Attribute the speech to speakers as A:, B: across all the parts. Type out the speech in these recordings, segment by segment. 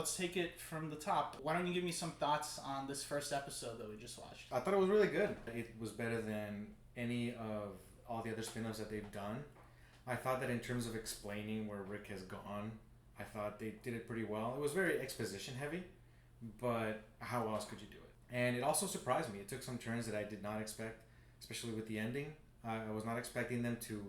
A: Let's take it from the top. Why don't you give me some thoughts on this first episode that we just watched?
B: I thought it was really good. It was better than any of all the other spin-offs that they've done. I thought that in terms of explaining where Rick has gone, I thought they did it pretty well. It was very exposition heavy, but how else could you do it? And it also surprised me. It took some turns that I did not expect, especially with the ending. I was not expecting them to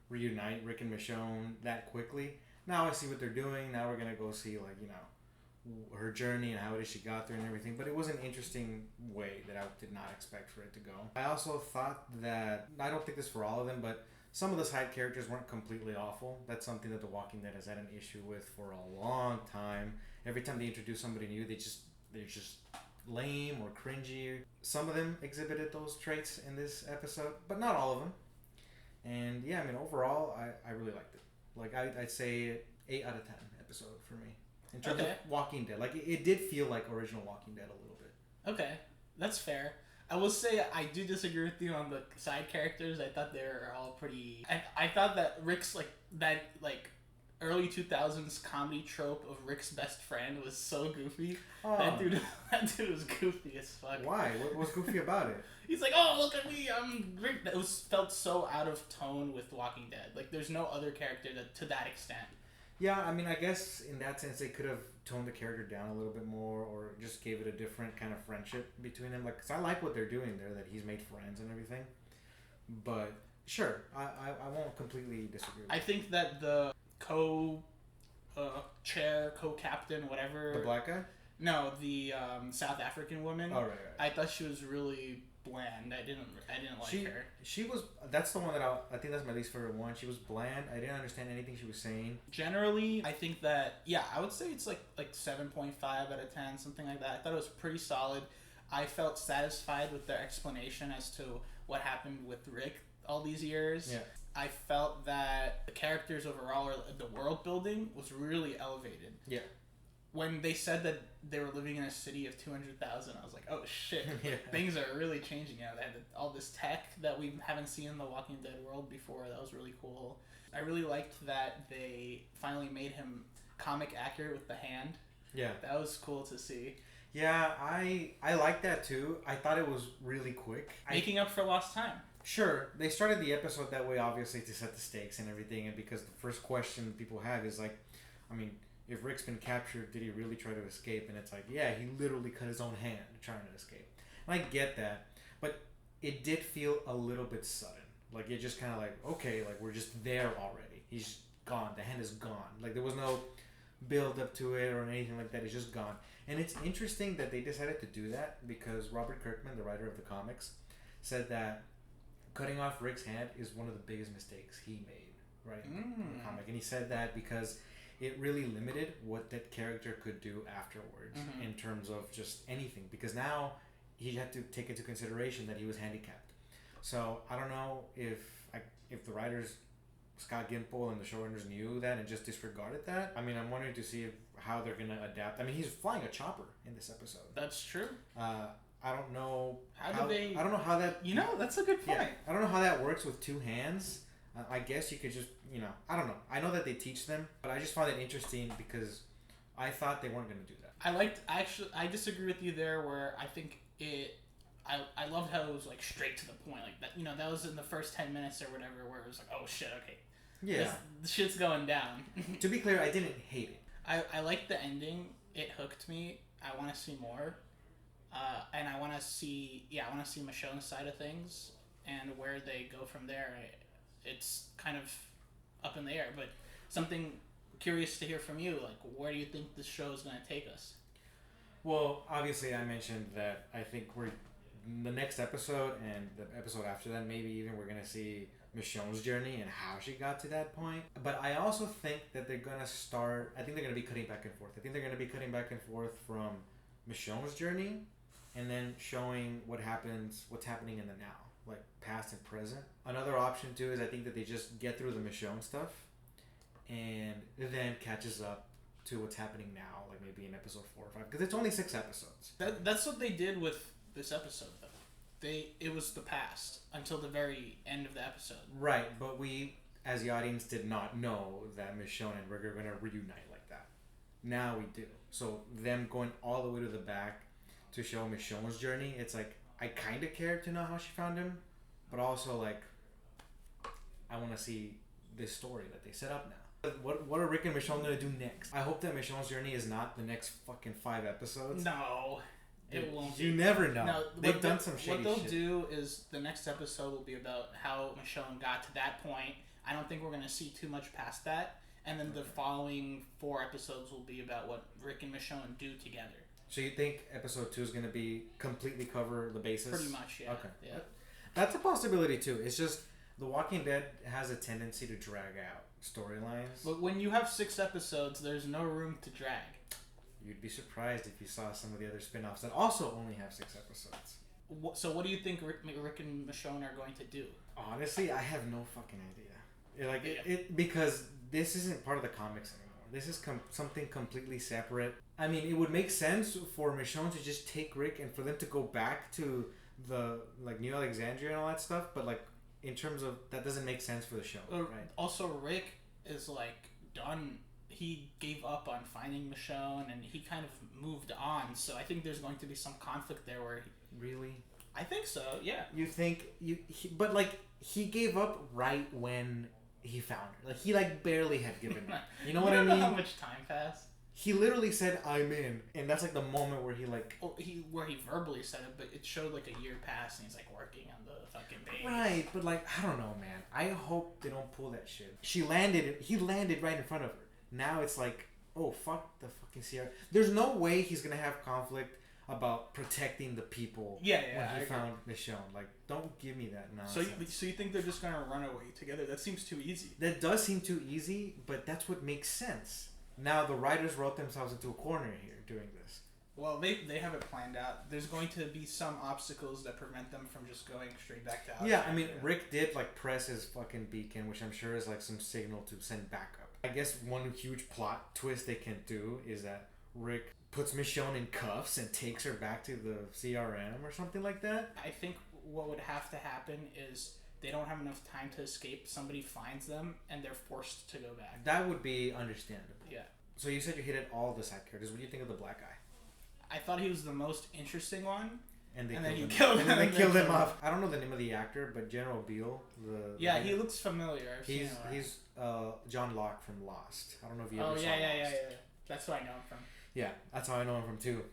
B: reunite Rick and Michonne that quickly. Now I see what they're doing. Now we're gonna go see her journey and how it is she got there and everything. But it was an interesting way that I did not expect for it to go. I also thought that, I don't think this for all of them, but some of the side characters weren't completely awful. That's something that The Walking Dead has had an issue with for a long time. Every time they introduce somebody new, they're just lame or cringy. Some of them exhibited those traits in this episode, but not all of them. And yeah, I mean, overall, I really liked it. Like, I'd say 8 out of 10 episode for me. In terms of Walking Dead. Like, it did feel like original Walking Dead a little bit.
A: Okay, that's fair. I will say I do disagree with you on the side characters. I thought they were all pretty... I thought that Rick's, early 2000s comedy trope of Rick's best friend was so goofy. Oh. That dude was goofy as fuck.
B: Why? What was goofy about it?
A: He's like, oh, look at me, I'm Rick. It felt so out of tone with Walking Dead. Like, there's no other character to that extent.
B: Yeah, I mean, I guess in that sense they could have toned the character down a little bit more, or just gave it a different kind of friendship between them. Like, cause I like what they're doing there, that he's made friends and everything. But sure, I won't completely disagree with
A: I think that the co-captain, whatever.
B: The black guy?
A: No, the South African woman.
B: Oh, right.
A: I thought she was really bland. I didn't like her.
B: She was. That's the one that I think that's my least favorite one. She was bland. I didn't understand anything she was saying.
A: Generally, I think that I would say it's like 7.5 out of 10, something like that. I thought it was pretty solid. I felt satisfied with their explanation as to what happened with Rick all these years.
B: Yeah.
A: I felt that the characters overall, or the world building, was really elevated.
B: Yeah.
A: When they said that they were living in a city of 200,000, I was like, oh shit,
B: yeah.
A: Things are really changing now. They had all this tech that we haven't seen in the Walking Dead world before. That was really cool. I really liked that they finally made him comic accurate with the hand.
B: Yeah.
A: That was cool to see.
B: Yeah, I like that too. I thought it was really quick.
A: Making up for lost time.
B: Sure, they started the episode that way, obviously, to set the stakes and everything, and because the first question people have is like, I mean, if Rick's been captured, did he really try to escape? And it's like, yeah, he literally cut his own hand trying to escape. And I get that, but it did feel a little bit sudden. Like, it just kind of like, okay, like, we're just there already. He's gone. The hand is gone. Like, there was no build up to it or anything like that. It's just gone. And it's interesting that they decided to do that because Robert Kirkman, the writer of the comics, said that cutting off Rick's hand is one of the biggest mistakes he made, right, in the comic. And he said that because it really limited what that character could do afterwards in terms of just anything. Because now he had to take into consideration that he was handicapped. So I don't know if the writers, Scott Gimple and the showrunners, knew that and just disregarded that. I mean, I'm wondering to see how they're going to adapt. I mean, he's flying a chopper in this episode.
A: That's true.
B: I don't know
A: I don't
B: know how that...
A: that's a good point.
B: Yeah, I don't know how that works with two hands. I guess you could just, I don't know. I know that they teach them, but I just found it interesting because I thought they weren't going to do that.
A: I disagree with you there where I think I loved how it was like straight to the point. Like that, that was in the first 10 minutes or whatever where it was like, oh shit, okay.
B: Yeah.
A: The shit's going down.
B: To be clear, I didn't hate it.
A: I liked the ending. It hooked me. I want to see more. And I want to see Michonne's side of things and where they go from there. It's kind of up in the air, but something curious to hear from you. Like, where do you think this show is going to take us?
B: Well, obviously, I mentioned that I think we're the next episode and the episode after that, maybe even we're going to see Michonne's journey and how she got to that point. But I also think that they're going to start, I think they're going to be cutting back and forth. I think they're going to be cutting back and forth from Michonne's journey and then showing what's happening in the now, like past and present. Another option too is I think that they just get through the Michonne stuff and then catches up to what's happening now, like maybe in episode 4 or 5, because it's only 6 episodes.
A: That's what they did with this episode, though. It was the past until the very end of the episode.
B: Right, but we, as the audience, did not know that Michonne and Rick are going to reunite like that. Now we do. So them going all the way to the back to show Michonne's journey, it's like I kind of care to know how she found him, but also like I want to see this story that they set up now. What are Rick and Michonne gonna do next? I hope that Michonne's journey is not the next fucking 5 episodes.
A: No, it won't.
B: You never know.
A: No,
B: They've done some shady shit.
A: What they'll do is the next episode will be about how Michonne got to that point. I don't think we're gonna see too much past that. And then the following 4 episodes will be about what Rick and Michonne do together.
B: So you think episode 2 is going to be completely cover the bases?
A: Pretty much, yeah.
B: Okay.
A: Yeah.
B: That's a possibility too. It's just The Walking Dead has a tendency to drag out storylines.
A: But when you have 6 episodes, there's no room to drag.
B: You'd be surprised if you saw some of the other spin-offs that also only have 6 episodes.
A: So what do you think Rick and Michonne are going to do?
B: Honestly, I have no fucking idea. Because this isn't part of the comics anymore. This is something completely separate. I mean, it would make sense for Michonne to just take Rick and for them to go back to the like New Alexandria and all that stuff. But like in terms of that, doesn't make sense for the show, right?
A: Also, Rick is like done. He gave up on finding Michonne and he kind of moved on. So I think there's going to be some conflict there where.
B: Really?
A: I think so. Yeah.
B: You think but like he gave up right when he found her. Like he like barely had given up. You know what I mean?
A: How much time passed?
B: He literally said, "I'm in," and that's like the moment where he like.
A: Oh, he verbally said it, but it showed like a year passed, and he's like working on the fucking base.
B: Right, but like I don't know, man. I hope they don't pull that shit. He landed right in front of her. Now it's like, oh fuck the fucking Sierra. There's no way he's gonna have conflict about protecting the people.
A: Yeah,
B: when he found Michonne, like, don't give me that nonsense.
A: So you think they're just gonna run away together? That seems too easy.
B: That does seem too easy, but that's what makes sense. Now the writers wrote themselves into a corner here doing this.
A: Well, they have it planned out. There's going to be some obstacles that prevent them from just going straight back to Alexandria.
B: Yeah, I mean, Rick did like press his fucking beacon, which I'm sure is like some signal to send backup. I guess one huge plot twist they can do is that Rick puts Michonne in cuffs and takes her back to the CRM or something like that.
A: I think what would have to happen is they don't have enough time to escape. Somebody finds them and they're forced to go back.
B: That would be understandable.
A: Yeah.
B: So you said you hated all the side characters. What do you think of the black guy?
A: I thought he was the most interesting one.
B: And
A: then you killed him.
B: And then they killed him off. I don't know the name of the actor, but General Beale.
A: He looks familiar.
B: He's John Locke from Lost. I don't know if you ever saw
A: Lost. Yeah. That's who I know him from.
B: Yeah, that's how I know him from too.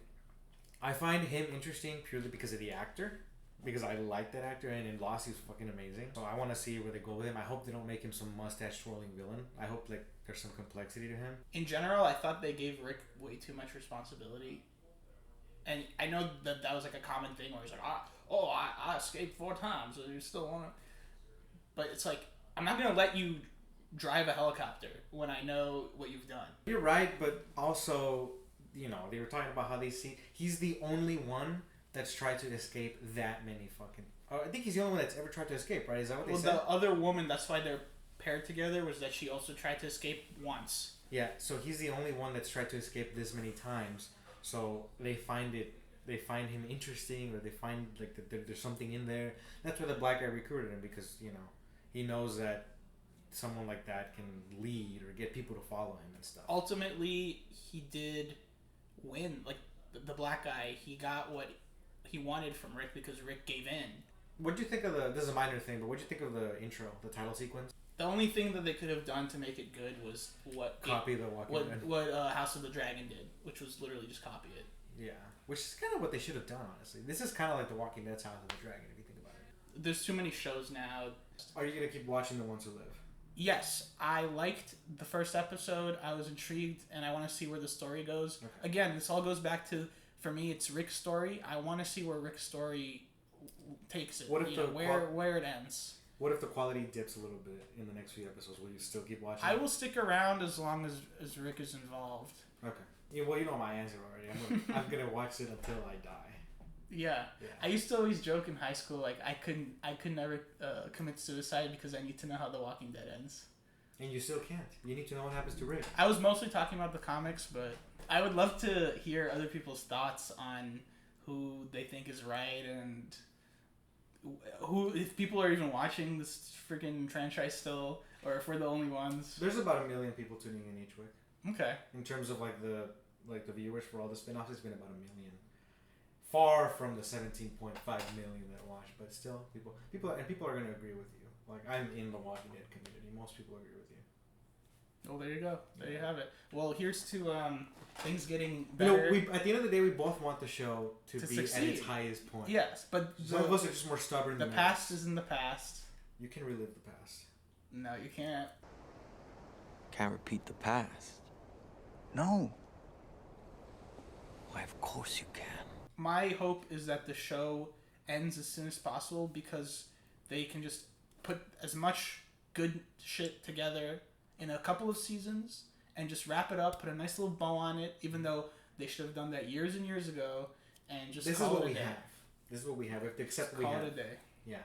B: I find him interesting purely because of the actor. Because I like that actor, and in Lost he's fucking amazing. So I want to see where they go with him. I hope they don't make him some mustache twirling villain. I hope like there's some complexity to him. In
A: general, I thought they gave Rick way too much responsibility. And I know that was like a common thing where he's like, I escaped 4 times, and you still want to. But it's like, I'm not going to let you drive a helicopter when I know what you've done.
B: You're right, but also, you know, they were talking about how he's the only one that's tried to escape that many fucking. I think he's the only one that's ever tried to escape, right? Is that what they said?
A: Well, the other woman, that's why they're paired together, was that she also tried to escape once.
B: Yeah, so he's the only one that's tried to escape this many times. So they find him interesting, or they find like that there's something in there. That's why the black guy recruited him, because you know he knows that someone like that can lead or get people to follow him and stuff.
A: Ultimately, he did win. Like the black guy, he got what he wanted from Rick because Rick gave in.
B: What'd you think of this is a minor thing, but what'd you think of the intro, the title sequence?
A: The only thing that they could have done to make it good was what House of the Dragon did, which was literally just copy it.
B: Yeah, which is kind of what they should have done, honestly. This is kind of like The Walking Dead's House of the Dragon, if you think about it.
A: There's too many shows now.
B: Are you gonna keep watching The Ones Who Live?
A: Yes, I liked the first episode. I was intrigued, and I want to see where the story goes. Okay. Again, this all goes back to, for me, it's Rick's story. I want to see where Rick's story takes it. What if where it ends?
B: What if the quality dips a little bit in the next few episodes? Will you still keep watching?
A: I will stick around as long as Rick is involved.
B: Okay. Yeah, well, you know my answer already. I'm gonna watch it until I die.
A: Yeah. I used to always joke in high school, like I could never commit suicide because I need to know how The Walking Dead ends.
B: And you still can't. You need to know what happens to Rick.
A: I was mostly talking about the comics, but I would love to hear other people's thoughts on who they think is right and who, if people are even watching this freaking franchise still, or if we're the only ones.
B: There's about 1 million people tuning in each week.
A: Okay.
B: In terms of like the viewers for all the spin-offs, it's been about 1 million. Far from the 17.5 million that watch, but still, people are gonna agree with you. Like, I'm in the Walking Dead community. Most people agree with you.
A: Well, there you go. There you have it. Well, here's to things getting better.
B: We at the end of the day, we both want the show to be
A: succeed.
B: at its highest point.
A: Yes, but
B: some of us are just more stubborn.
A: The
B: than
A: past
B: others.
A: is in the past.
B: You can relive the past.
A: No, you can't.
C: Can't repeat the past.
D: No.
C: Why, of course you can.
A: My hope is that the show ends as soon as possible because they can just put as much good shit together in a couple of seasons and just wrap it up, put a nice little bow on it, even though they should have done that years and years ago, and just
B: This
A: call
B: is what
A: it a
B: we
A: day.
B: have. This is what we have. We have to accept
A: Just
B: what we
A: call
B: have.
A: it a day.
B: Yeah.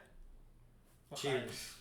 A: Well,
B: Cheers.